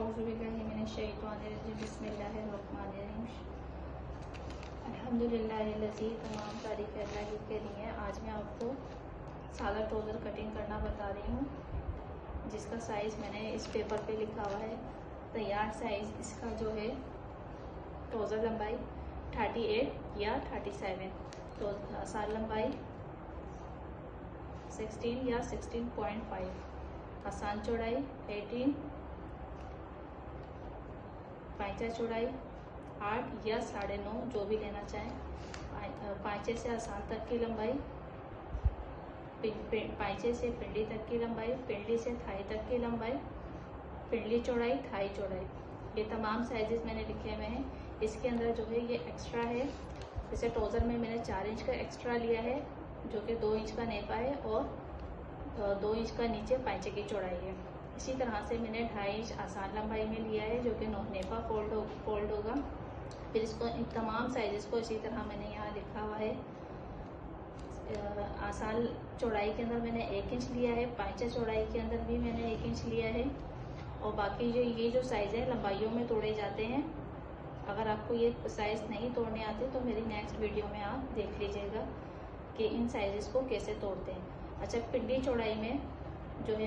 बिस्मिल्लाहिर्रहमानिर्रहीम। अल्हम्दुलिल्लाहिल्लज़ी, तमाम तारीफ़ अल्लाह ही के लिए। आज मैं आपको सादा ट्राउज़र कटिंग करना बता रही हूँ, जिसका साइज़ मैंने इस पेपर पे लिखा हुआ है। तैयार साइज़ इसका जो है ट्राउज़र लंबाई 38 या 37, तो आसान लंबाई 16 या 16.5, आसान चौड़ाई 18, पाँचा चौड़ाई 8 या 9.5, जो भी लेना चाहें। पाँचे से आसान तक की लंबाई, पाँचे से पिंडी तक की लंबाई, पिंडी से थाई तक की लंबाई, पिंडली चौड़ाई, थाई चौड़ाई, ये तमाम साइजेस मैंने लिखे हुए हैं। इसके अंदर जो है ये एक्स्ट्रा है, जैसे ट्राउज़र में मैंने 4 इंच का एक्स्ट्रा लिया है, जो कि 2 इंच का नेपा है और 2 इंच का नीचे पाँचे की चौड़ाई है। इसी तरह से मैंने 2.5 इंच आसान लंबाई में लिया है, जो कि नेपा फोल्ड होगा। फिर इसको इन तमाम साइजेस को इसी तरह मैंने यहाँ लिखा हुआ है। आसान चौड़ाई के अंदर मैंने 1 इंच लिया है, पाँचा चौड़ाई के अंदर भी मैंने 1 इंच लिया है, और बाकी ये जो साइज़ है लंबाइयों में तोड़े जाते हैं। अगर आपको ये साइज़ नहीं तोड़ने आते तो मेरी नेक्स्ट वीडियो में आप देख लीजिएगा कि इन साइजेस को कैसे तोड़ते हैं। अच्छा, पिंडी चौड़ाई में जो है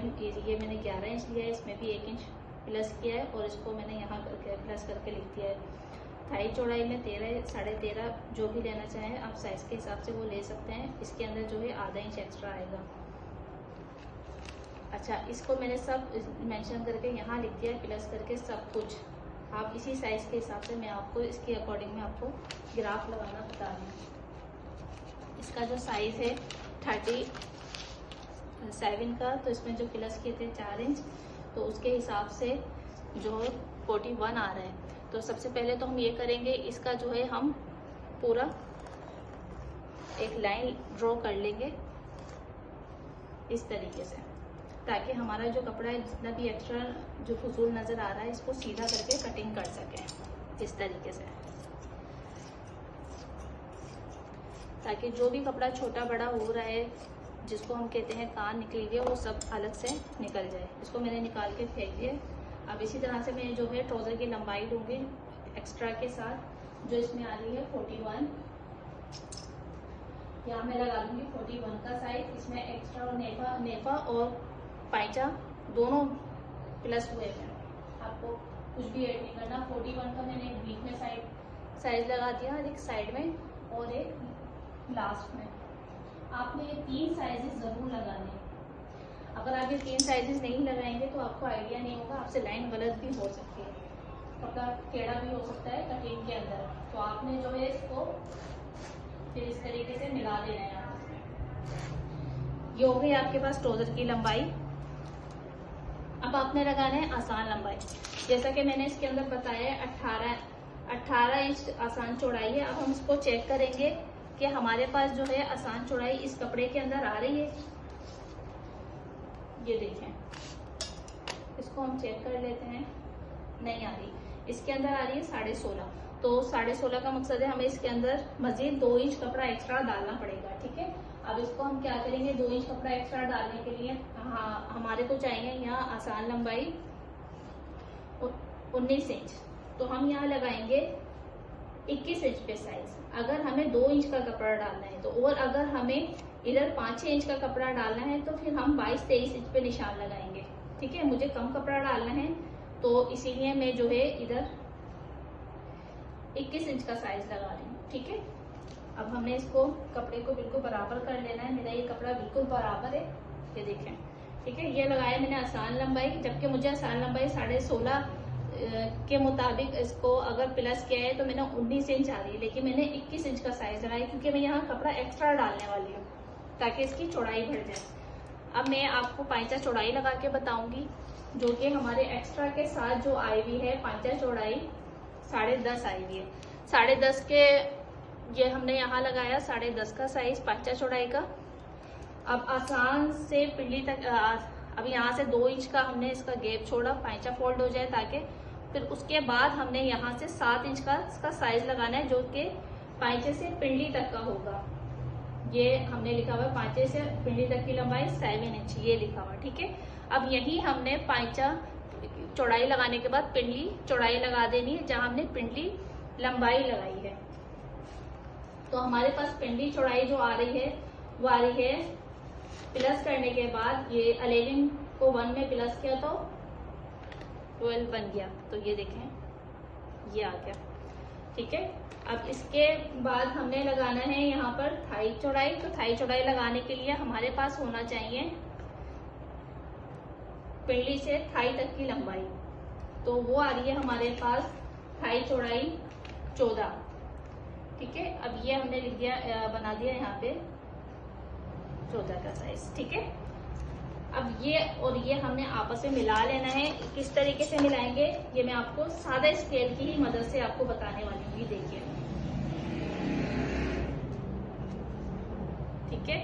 ये मैंने 11 इंच लिया है, इसमें भी 1 इंच प्लस किया है और इसको मैंने यहाँ करके प्लस करके लिख दिया है। थाई चौड़ाई में 13, 13.5, जो भी लेना चाहें आप साइज़ के हिसाब से वो ले सकते हैं। इसके अंदर जो है आधा इंच एक्स्ट्रा आएगा। अच्छा, इसको मैंने सब मेंशन करके यहाँ लिख दिया है, प्लस करके सब कुछ। आप इसी साइज़ के हिसाब से मैं आपको इसके अकॉर्डिंग में आपको ग्राफ लगाना बता रही हूँ। इसका जो साइज़ है 37 का, तो इसमें जो प्लस किए थे 4 इंच, तो उसके हिसाब से जो 41 आ रहा है। तो सबसे पहले तो हम ये करेंगे, इसका जो है हम पूरा एक लाइन ड्रॉ कर लेंगे इस तरीके से, ताकि हमारा जो कपड़ा है जितना भी एक्स्ट्रा जो फजूल नज़र आ रहा है इसको सीधा करके कटिंग कर सकें इस तरीके से, ताकि जो भी कपड़ा छोटा बड़ा हो रहा है, जिसको हम कहते हैं कान निकल गया, वो सब अलग से निकल जाए। इसको मैंने निकाल के फेंक दिया। अब इसी तरह से मैं जो है ट्राउज़र की लंबाई लूँगी एक्स्ट्रा के साथ, जो इसमें आ रही है 41। यहाँ मैं लगा दूँगी 41 का साइज। इसमें एक्स्ट्रा और नेपा और पाइचा दोनों प्लस हुए हैं, आपको कुछ भी ऐड नहीं करना। 41 का मैंने एक बीच में साइज लगा दिया, एक साइड में और एक लास्ट में। आपने ये 3 साइजेस ज़रूर लगाने। अगर आप ये 3 साइजेस नहीं लगाएंगे तो आपको आइडिया नहीं होगा, आपसे लाइन गलत भी हो सकती है, कपड़ा टेढ़ा भी हो सकता है कटिंग के अंदर। तो आपने जो है इसको फिर इस तरीके से मिला देना है। ये हो गई आपके पास ट्राउज़र की लंबाई। अब आपने लगाना है आसान लंबाई। जैसा कि मैंने इसके अंदर बताया है 18 इंच आसान चौड़ाई है। अब हम इसको चेक करेंगे कि हमारे पास जो है आसान चौड़ाई इस कपड़े के अंदर आ रही है। ये देखें, इसको हम चेक कर लेते हैं। नहीं आ रही, इसके अंदर आ रही है 16.5। तो 16.5 का मकसद है हमें इसके अंदर मजीद 2 इंच कपड़ा एक्स्ट्रा डालना पड़ेगा। ठीक है, अब इसको हम क्या करेंगे, 2 इंच कपड़ा एक्स्ट्रा डालने के लिए हमारे को चाहिए यहाँ आसान लंबाई 19 इंच, तो हम यहाँ लगाएंगे 21 इंच पे साइज। अगर हमें 2 इंच का कपड़ा डालना है तो, और अगर हमें इधर 5-6 इंच का कपड़ा डालना है तो फिर हम 22-23 इंच पे निशान लगाएंगे। ठीक है, मुझे कम कपड़ा डालना है तो इसीलिए मैं जो है इधर 21 इंच का साइज लगा रही हूँ। ठीक है, अब हमने इसको कपड़े को बिल्कुल बराबर कर लेना है। मेरा ये कपड़ा बिल्कुल बराबर है, ये देखें। ठीक है, ये लगाया मैंने आसान लंबाई, जबकि मुझे आसान लंबाई 16.5 के मुताबिक इसको अगर प्लस किया है तो मैंने 19 इंच आ रही है, लेकिन मैंने 21 इंच का साइज लगाया क्योंकि मैं यहाँ कपड़ा एक्स्ट्रा डालने वाली हूँ ताकि इसकी चौड़ाई बढ़ जाए। अब मैं आपको पाँचा चौड़ाई लगा के बताऊंगी, जो कि हमारे एक्स्ट्रा के साथ जो आई हुई है पाँचा चौड़ाई 10.5 आई हुई है। 10.5 के ये हमने यहाँ लगाया 10.5 का साइज पाँचा चौड़ाई का। अब आसान से पिंडी तक अब यहाँ से 2 इंच का हमने इसका गैप छोड़ा, पाँचा फोल्ड हो जाए ताकि, फिर उसके बाद हमने यहाँ से 7 इंच का इसका साइज लगाना है, जो कि पाँचे से पिंडी तक का होगा। ये हमने लिखा हुआ है पाँचे से पिंडी तक की लंबाई 7 इंच, ये लिखा हुआ। ठीक है, अब यही हमने पाँचा चौड़ाई लगाने के बाद पिंडली चौड़ाई लगा देनी है जहां हमने पिंडली लंबाई लगाई है। तो हमारे पास पिंडली चौड़ाई जो आ रही है वो आ रही है, प्लस करने के बाद ये 11 को 1 में प्लस किया तो 12 बन गया। तो ये देखें ये आ गया, ठीक है। अब इसके बाद हमने लगाना है यहाँ पर थाई चौड़ाई। तो थाई चौड़ाई लगाने के लिए हमारे पास होना चाहिए पिंडली से थाई तक की लंबाई। तो वो आ रही है हमारे पास थाई चौड़ाई 14, ठीक है। अब ये हमने लिख दिया, बना दिया यहाँ पे 14 का साइज, ठीक है। अब ये और ये हमने आपस में मिला लेना है। किस तरीके से मिलाएंगे ये मैं आपको सादा स्केल की ही मदद से आपको बताने वाली हूँ। देखिए, ठीक है,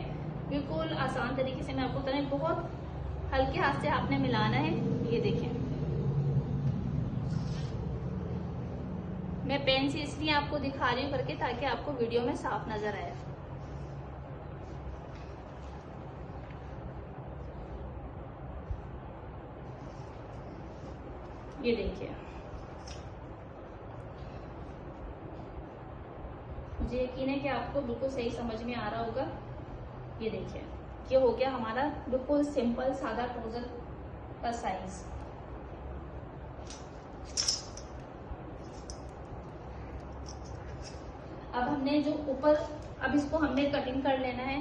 बिल्कुल आसान तरीके से मैं आपको बताऊँ। बहुत हल्के हाथ से आपने मिलाना है। ये देखिए, मैं पेन से इसलिए आपको दिखा रही हूँ करके ताकि आपको वीडियो में साफ नजर आए। ये देखिए, मुझे यकीन है कि आपको बिल्कुल सही समझ में आ रहा होगा। ये देखिए, ये हो गया हमारा बिल्कुल सिंपल सादा ट्राउजर का साइज। अब हमने जो ऊपर, अब इसको हमने कटिंग कर लेना है।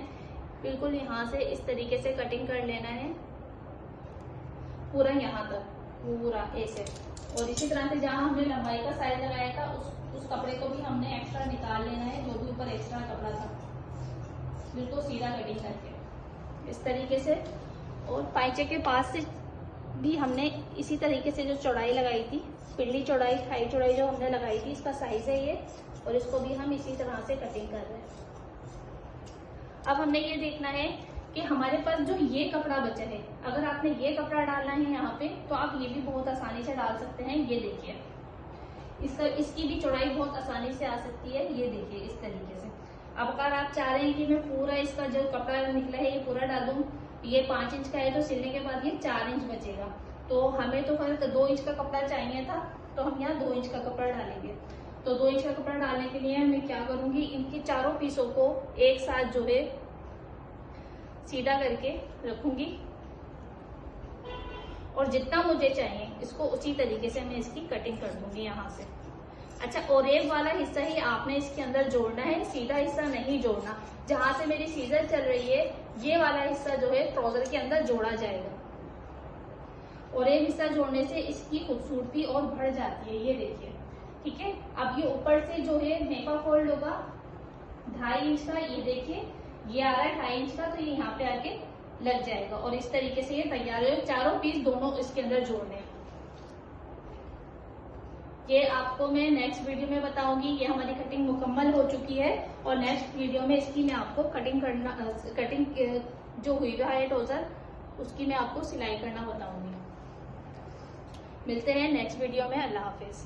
बिल्कुल यहाँ से इस तरीके से कटिंग कर लेना है पूरा यहाँ तक, पूरा ऐसे। और इसी तरह से जहाँ हमने लंबाई का साइज लगाया था उस कपड़े को भी हमने एक्स्ट्रा निकाल लेना है, जो भी ऊपर एक्स्ट्रा कपड़ा था, बिल्कुल सीधा कटिंग करके इस तरीके से। और पाइचे के पास से भी हमने इसी तरीके से जो चौड़ाई लगाई थी, पिंडली चौड़ाई थाई चौड़ाई जो हमने लगाई थी, इसका साइज है ये। और इसको भी हम इसी तरह से कटिंग कर रहे हैं। अब हमने ये देखना है कि हमारे पास जो ये कपड़ा बचा है, अगर आपने ये कपड़ा डालना है यहाँ पे तो आप ये भी बहुत आसानी से डाल सकते हैं। ये देखिए, इसकी भी चौड़ाई बहुत आसानी से आ सकती है। ये देखिए इस तरीके से। अब अगर आप चाह रहे हैं कि मैं पूरा इसका जो कपड़ा निकला है ये पूरा डालूं, ये 5 इंच का है तो सिलने के बाद ये 4 इंच बचेगा। तो हमें तो फर्क 2 इंच का कपड़ा चाहिए था, तो हम यहाँ 2 इंच का कपड़ा डालेंगे। तो 2 इंच का कपड़ा डालने के लिए मैं क्या करूंगी, इनकी चारों पीसों को एक साथ जो है सीधा करके रखूंगी और जितना मुझे चाहिए इसको उसी तरीके से मैं इसकी कटिंग कर दूंगी यहाँ से। अच्छा, ओरेब वाला हिस्सा ही आपने इसके अंदर जोड़ना है, सीधा हिस्सा नहीं जोड़ना। जहां से मेरी सीजर चल रही है ये वाला हिस्सा जो है ट्राउजर के अंदर जोड़ा जाएगा। ओरेब हिस्सा जोड़ने से इसकी खूबसूरती और बढ़ जाती है। ये देखिए, ठीक है। अब ये ऊपर से जो है नेपा फोल्ड होगा 2.5 इंच का। ये देखिए, ये आ रहा है 2.5 इंच का, तो ये यहाँ पे आके लग जाएगा। और इस तरीके से ये तैयार है। चारों पीस दोनों इसके अंदर जोड़ने। ये आपको मैं नेक्स्ट वीडियो में बताऊंगी। ये हमारी कटिंग मुकम्मल हो चुकी है और नेक्स्ट वीडियो में इसकी मैं आपको कटिंग जो हुई है ट्राउजर उसकी मैं आपको सिलाई करना बताऊंगी। मिलते हैं नेक्स्ट वीडियो में। अल्लाह हाफिज।